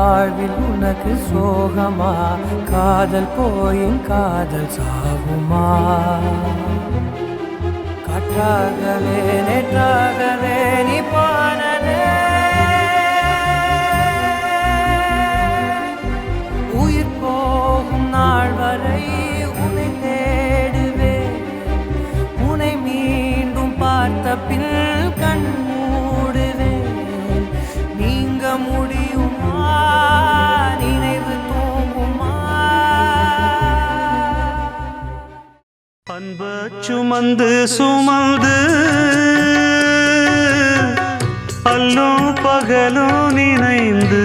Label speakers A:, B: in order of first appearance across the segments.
A: வாழ்வில் உனக்கு சோகமா காதல் போயின் காதல் சாகுமா காற்றாகவே நேற்றாகவே நீ போனதே உயிர் போகும் நாள் வரை உன்னை தேடுவேன் உன்னை மீண்டும் பார்த்த பின் கண் மூடுவேன் நீங்க முடியுமா நினைவு தூங்குமா
B: அன்பு சுமந்து சுமந்து அல்லும் பகலும் நினைந்து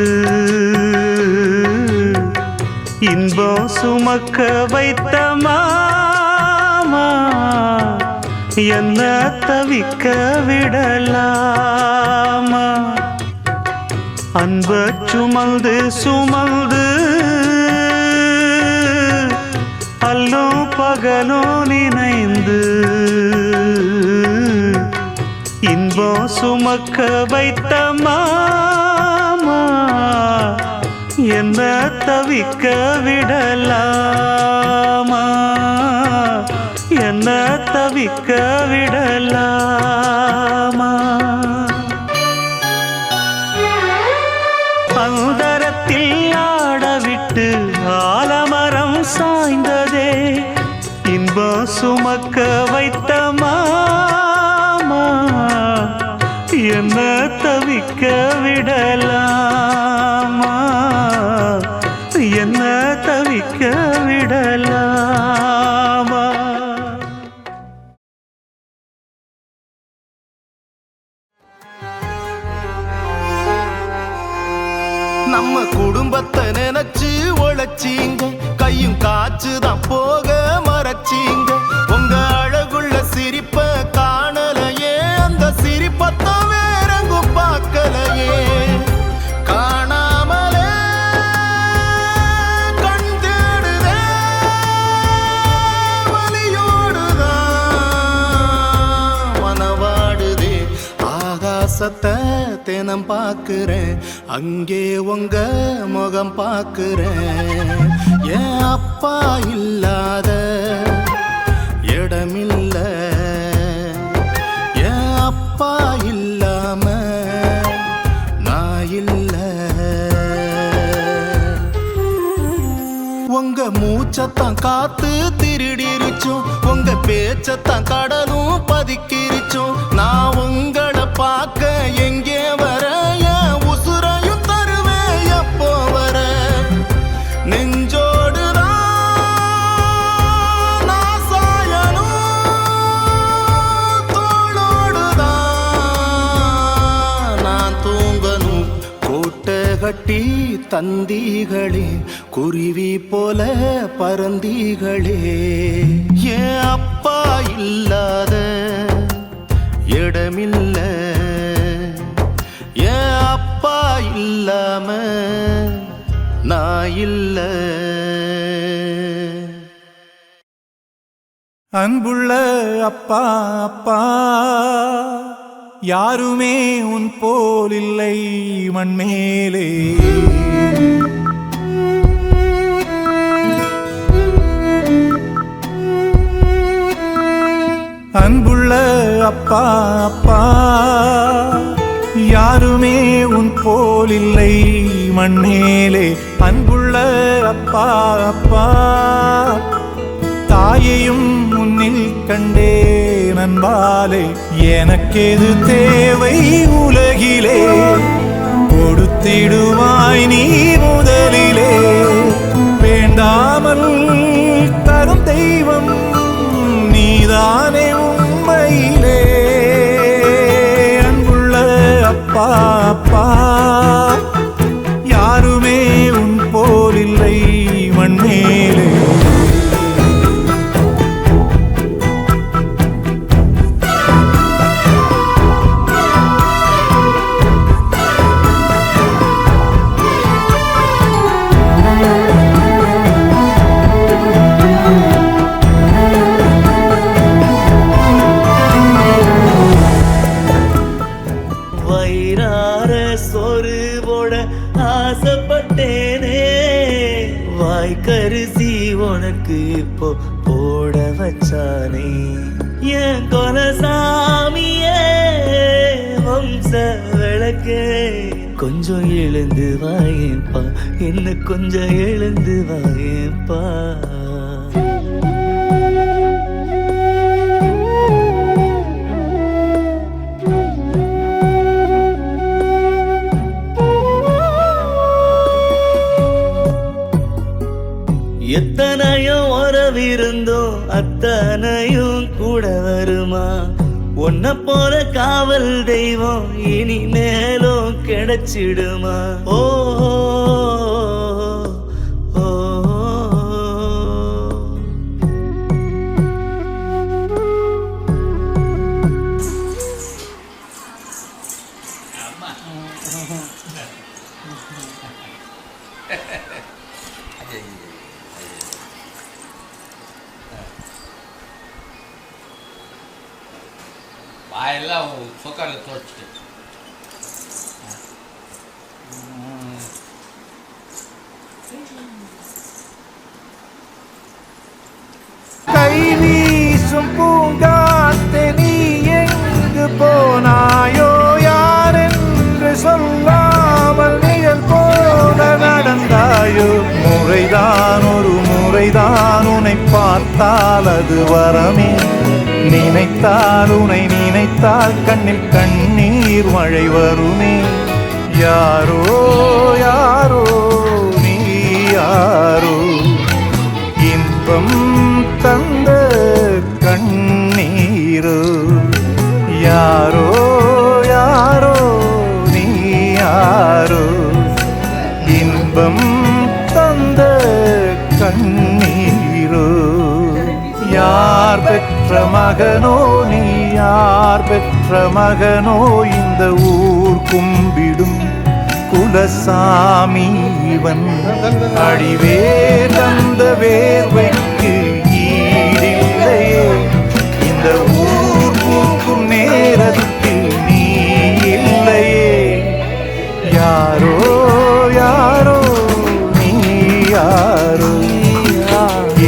B: இன்பம் சுமக்க வைத்த மாமா என்ன தவிக்க விடலாமா அன்பு சுமந்து சுமந்து அல்லும் பகலும் நினைந்து இன்பம் சுமக்க வைத்த மாமா என்ன தவிக்க விடலாமா என்ன தவிக்க விடலாமா அந்தரத்தில் ஆடவிட்டு ஆலமரம் சாய்ந்ததே இன்பம் சுமக்க வைத்த மாமா என்ன தவிக்க விடலாமா என்ன தவிக்க விடலாமா
C: நம்ம குடும்பத்தை நினைச்சு உழைச்சீங்க கையும் காச்சுதான் போக மறைச்சீங்க உங்க அழகுள்ள சிரிப்ப காணலையே அந்த சிரிப்பத்தான் வேறெங்கும் பார்க்கலையே காணாமலே கண் தேடுதே வலியோடுதான் மனவாடுதே ஆகாசத்தை தினம் பார்க்கிறேன் அங்கே உங்க முகம் பார்க்கிறேன் என் அப்பா இல்லாத இடமில்ல என் அப்பா இல்லாம நான் இல்ல உங்க மூச்சத்தான் காத்து திருடிருச்சோம் உங்க பேச்சத்தான் கடலும் பதுக்கிருச்சோம் நான் உங்களை பார்க்க எங்கே வர என் உசுரையும் தருவேன் எப்போ வர நெஞ்சோடுதான் நான் சாயணும் தோளோடுதான் நான் தூங்கணும் கோட்டை கட்டி தந்தீகளே குருவி போல பறந்தீகளே என் அப்பா இல்லாத இடமில்ல என் அப்பா இல்லாம நான் இல்ல
D: அன்புள்ள அப்பா அப்பா யாருமே உன் போல் இல்லை மண்மேலே அன்புள்ள அப்பா அப்பா யாருமே உன் போல் இல்லை மண்மேலே அன்புள்ள அப்பா அப்பா தாயையும் முன்னில் கண்டே நண்பாலே எனக்கெது தேவை உலகிலே கொடுத்திடுவாய் நீ முதலிலே வேண்டாமல் தரும் தெய்வம் நீதானே உண்மையிலே அன்புள்ள அப்பா அப்பா யாருமே உன் போல் இல்லை மண்மேலே
B: பச்சரிசி உனக்கு இப்போ போட வச்சானே என் கொலசாமியே வம்ச விளக்கே கொஞ்சம் எழுந்து வாயேப்பா என்ன கொஞ்சம் எழுந்து வாயேப்பா எத்தனையும் உறவிருந்தோம் அத்தனையும் கூட வருமா உன்னை போல காவல் தெய்வம் இனி மேலும் கிடைச்சிடுமா ஓ ஓ,
E: வாயெல்லாம் சொக்கால தோச்சிட்டு
D: கை வீசும் பூங்காத்தே நீ எங்கு போனாயோ யாரென்று சொல்லாமல் நிழல் போல நடந்தாயோ முறைதான் ஒரு முறைதான் உன்னை பார்த்தால் அது வரமே நினைத்தால் உன்னை நினைத்தால் கண்ணில் கண்ணீர் மழை வருமே யாரோ யாரோ நீ யாரோ இன்பம் தந்த கண்ணீரோ யாரோ யாரோ நீ யாரோ இன்பம் தந்த கண்ணீரோ யார் பெற்ற மகனோ நீ யார் பெற்ற மகனோ இந்த ஊர் கும்பிடும் குலசாமி இவன் அடிவேர் தந்த வேர்வைக்கு ஈடில்லையே இந்த ஊர் பூக்கும் நேரத்தில் நீ இல்லையே யாரோ யாரோ நீ யாரோ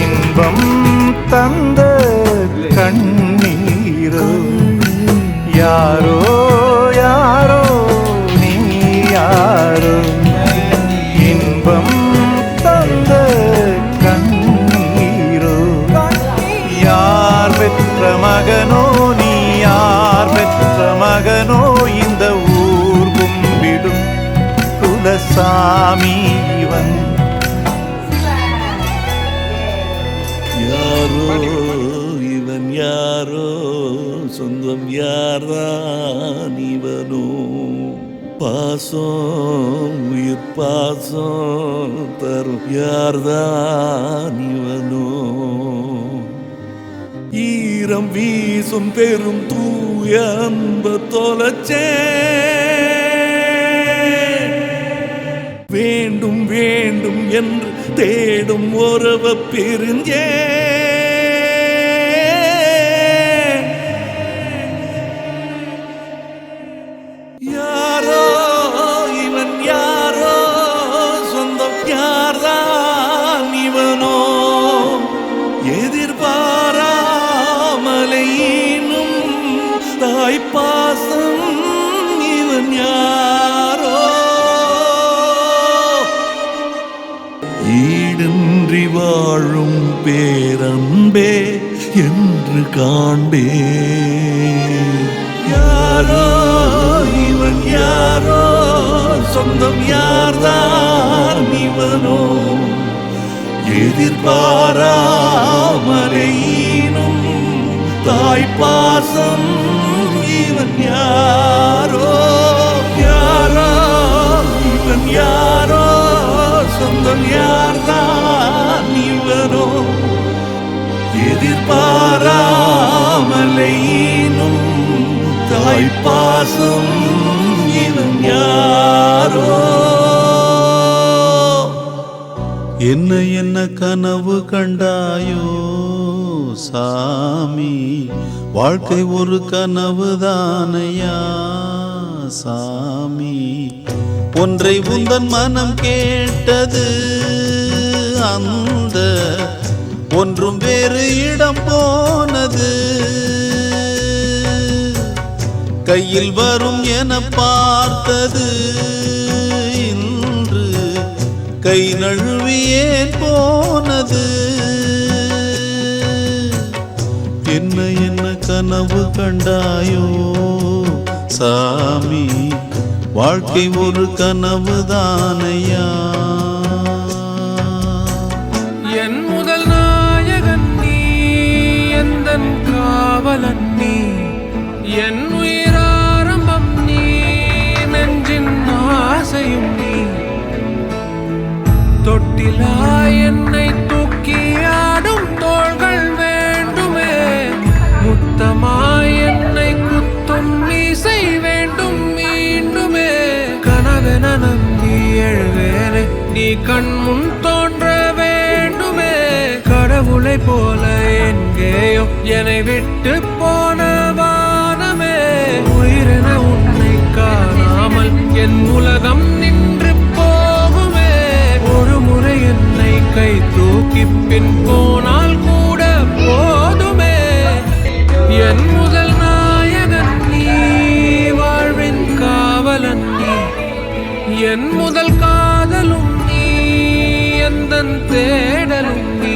D: இன்பம் தந்த கண்ணீரோ யாரோ யாரோ நீ யாரோ இன்பம் தந்த கண்ணீரோ யார் பெற்ற மகனோ நீ யார் பெற்ற மகனோ இந்த ஊர் கும்பிடும் குலசாமி இவன்
B: யாரோ இவன் யாரோ சொந்தம் யார்தான் இவனோ பாசம் உயிர் பாசம் தரும் யார்தான் இவனோ ஈரம் வீசும் பெரும் தூய அன்பு தொலைச்சே வேண்டும் வேண்டும் என்று தேடும் உறவ பிரிஞ்சே யாரோ இவன் யாரோ சொந்தம் யார்தான் இவனோ எதிர்பாராமலையினும் தாய்ப்பாசம் இவன் யாரோ ஈடின்றி வாழும் பேரன்பே என்று காண்பே யாரோ இவன் யாரோ சொந்தம் யார்தான் இவனோ எதிர்பாராமலையினும் தாய்ப்பாசம் இவன் யாரோ யாரோ இவன் யாரோ சொந்தம் யார்தான் இவனோ எதிர்பாராமலையினும் தாய்ப்பாசம் இவன் யாரோ
F: என்ன என்ன கனவு கண்டாயோ சாமி வாழ்க்கை ஒரு கனவு தானையா சாமி ஒன்றை உந்தன் மனம் கேட்டது அந்த ஒன்றும் வேறு இடம் போனது. கையில் வரும் என பார்த்தது இன்று கை நழுவியே போனது. என்ன என்ன கனவு கண்டாயோ சாமி, வாழ்க்கை ஒரு கனவுதானையா.
A: என் முதல் நாயகன் நீ, எந்தன் காவலன் நீ, என் உயிராரம்பம் நீ, நெஞ்சின் ஆசையும் நீ. தொட்டிலாய் என்னை தூக்கி ஆடும் தோள்கள் வேண்டுமே, முத்தமாய் என்னை குத்தும் மீசை வேண்டும் மீண்டுமே. கனவென நம்பி எழுவேனே, நீ கண் முன் தோன்ற வேண்டுமே. கடவுளை போல எங்கேயோ என்னை விட்டு போன வானமே. உயிரென உன்னை காணாமல் என் உலகம் நின்று போகுமே. ஒரு முறை என்னை கை தூக்கி பின் போனால் கூட போதுமே. என் முதல் நாயகன் நீ, வாழ்வின் காவலன் நீ, என் முதல் காதலும் நீ, எந்தன் தேடலும் நீ.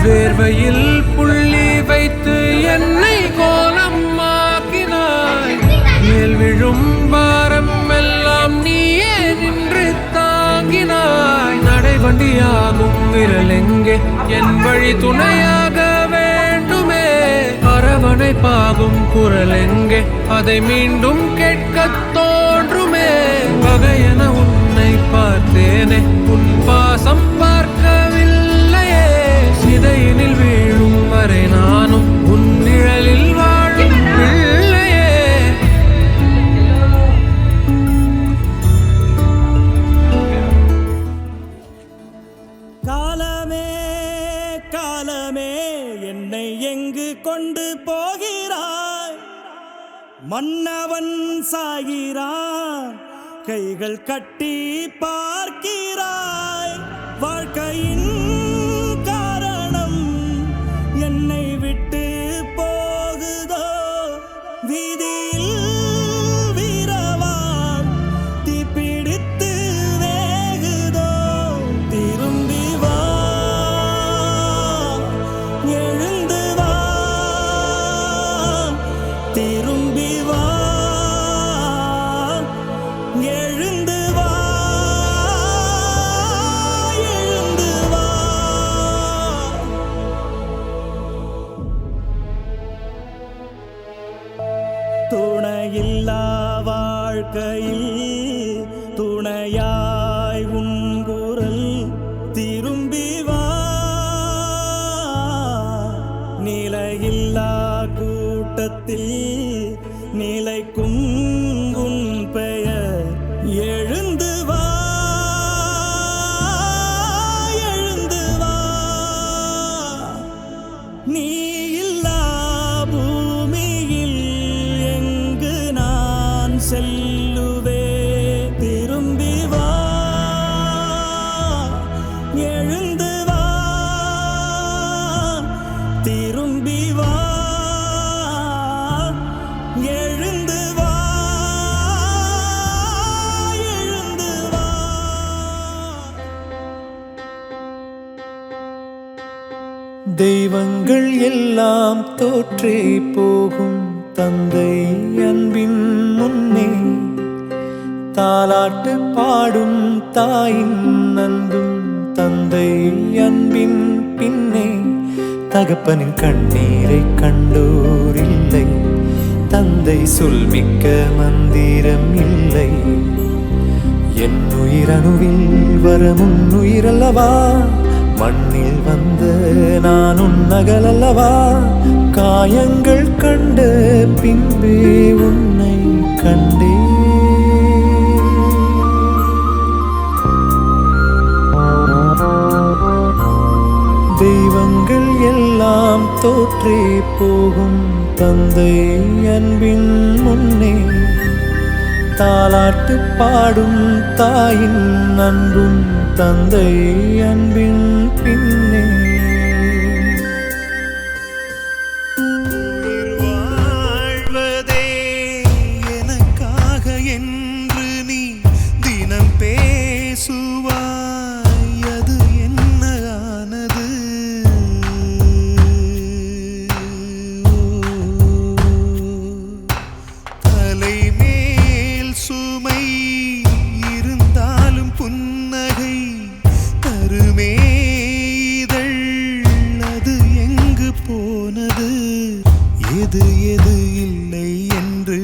A: வேர்வையில் புள்ளி வைத்து என்னை கோலம் ஆக்கினாய். மேல் விழும் பாரம் எல்லாம் நீயே நின்று தாங்கினாய். நடைவண்டியாகும் விரல் எங்கே, என் வழி துணையாக வேண்டுமே. அரவணைப்பாகும் குரல் எங்கே, அதை மீண்டும் கேட்கத் தோன்றுமே. பகையென உன்னை பார்த்தேனே, உன் பாசம் பார்க்கவில்லையே. சிதையினில் வீழும் வரை நானும் உன் நிழலில் வாழும் பிள்ளையே.
G: காலமே காலமே என்னை எங்கு கொண்டு போகிறாய்? மன்னவன் சாகிறான், கைகள் கட்டி பார்க்கிறாய். வாழ்க்கையின் காரணம் என்னை விட்டு போகுதோ? வீதியில் வீரவான் தீப்பிடித்து வேகுதோ? திரும்பி வா, எழுந்து வா, திரும்பி வா, எழுந்து வா, எழுந்து வா. துணையில்லா வாழ்க்கையில் துணையாய் உன் குரல் திரும்பி வா. நிலையில்லா கூட்டத்தில் நிலைக்கும் உன் பெயர். எழுந்து வா, எழுந்து வா. நீ இல்லா பூமியில் எங்கு நான் செல்லுவே? திரும்பி வா, எழுந்து வா, திரும்பி வா, எழுந்து வா, எழுந்து வா. தெய்வங்கள் எல்லாம் தோற்றே போகும் தந்தை அன்பின் முன்னே. தாலாட்டு பாடும் தாயின் அன்பும் தந்தை அன்பின் பின்னே. தகப்பனின் கண்ணீரை கண்டோர் இல்லை, தந்தை சொல்மிக்க மந்திரம் இல்லை. என் உயிரணுவில் வரமுன் உயிரல்லவா, மண்ணில் வந்த நான் உன்னகலல்லவா. காயங்கள் கண்ட பின்பே உன்னை கண்டே. தெய்வங்கள் எல்லாம் தோற்றே போகும் தந்தை அன்பின் முன்னே. தாலாட்டு பாடும் தாயின் அன்பும் தந்தை அன்பின் பின்னே
B: வாழ்வதே எனக்காக என்று நீ தினம் பேசுவாய், அது என்ன ஆனது? தலைமேல் சுமை இருந்தாலும் புன்னகை தருமே இதழ், அது எங்கு போனது? எது எது இல்லை என்று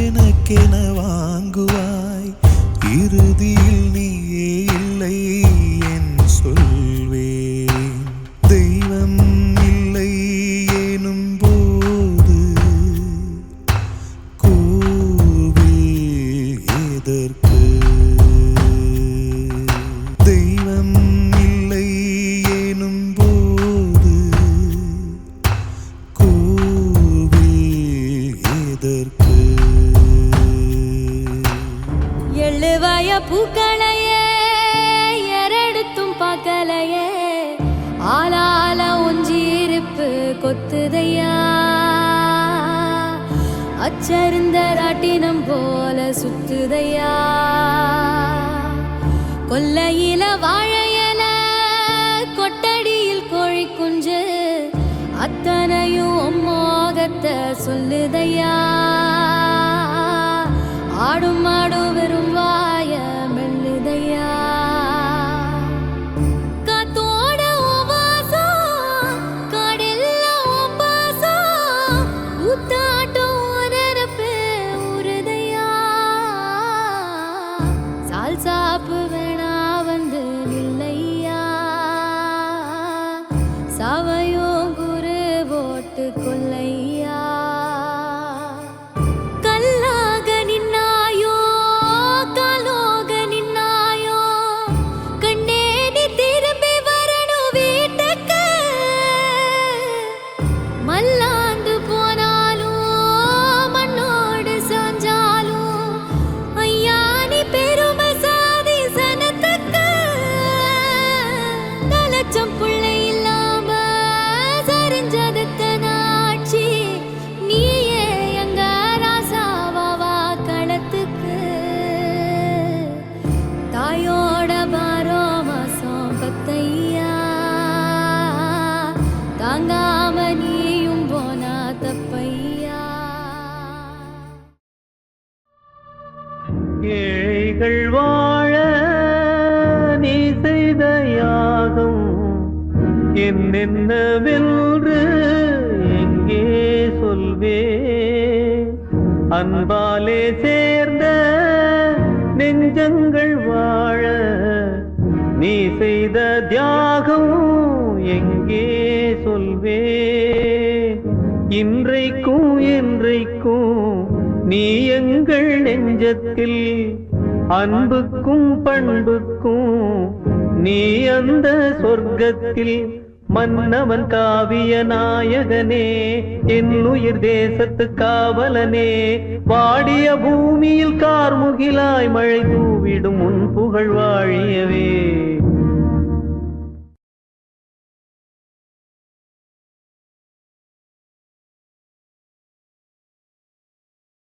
B: எனக்கென வாங்குவாய், இறுதியில் நீயே இல்லை என் சொல்வேன். தெய்வம் இல்லை எனும் போது கோவில் எதற்கு? தெய்வம் இல்லை எனும் போது கோவில் எதற்கு?
H: எழுவாய பூக்களையே எரடுத்தும் பார்க்கலையே, ஆளால ஒஞ்சிருப்பு கொத்துதையா, அச்சருந்த ராட்டினம் போல சுத்துதையா, கொல்லையில வாழையல கொட்டடியில் கோழி குஞ்சு, அத்தனையும் மோகத்தை சொல்லுதையா, ஆடும் ஆடும் வெறும் வாய மெல்லுதையா, காத்தோட வாசம் காடெல்லாம் பாசம், ஊத்தாட்டம் உணரப்பே உருதையா, சால் சாப்பு வேணா வந்து நில்லையா, சாவையோ குரு போட்டு கொல்லையா, கல்லாக நின்னாயோ காலோக நின்னாயோ, கண்ணே நீ திரும்பி வரணும் வீட்டுக்கு, மல்லாந்து போனாலும் மண்ணோடு சாஞ்சாலும், ஐயா நீ பெருமை சாதி சனத்துக்கு, தலைச்சம் புள்ளை இல்லாம சரிஞ்சதுத்த நாட்சி, நீயே எங்க ராசாவா களத்துக்கு, தாயோட பாரோ மாசம் பத்தையா, தாங்காம நீயும் போனா தப்பையா.
G: ஏழைகள் வாழ நீ செய்த யாகம் என்னென்னவென்று எங்கே சொல்வே, அன்பாலே சேர்ந்த நெஞ்சங்கள் வாழ நீ செய்த தியாகம் எங்கே சொல்வே, இன்றைக்கும் என்றைக்கும் நீ எங்கள் நெஞ்சத்தில், அன்புக்கும் பண்புக்கும் நீ அந்த சொர்க்கத்தில், மன்னவன் காவிய நாயகனே என் உயிர் தேசத்து காவலனே, வாடிய பூமியில் கார்முகிலாய் மழை தூவிடும் உன் புகழ் வாழியவே.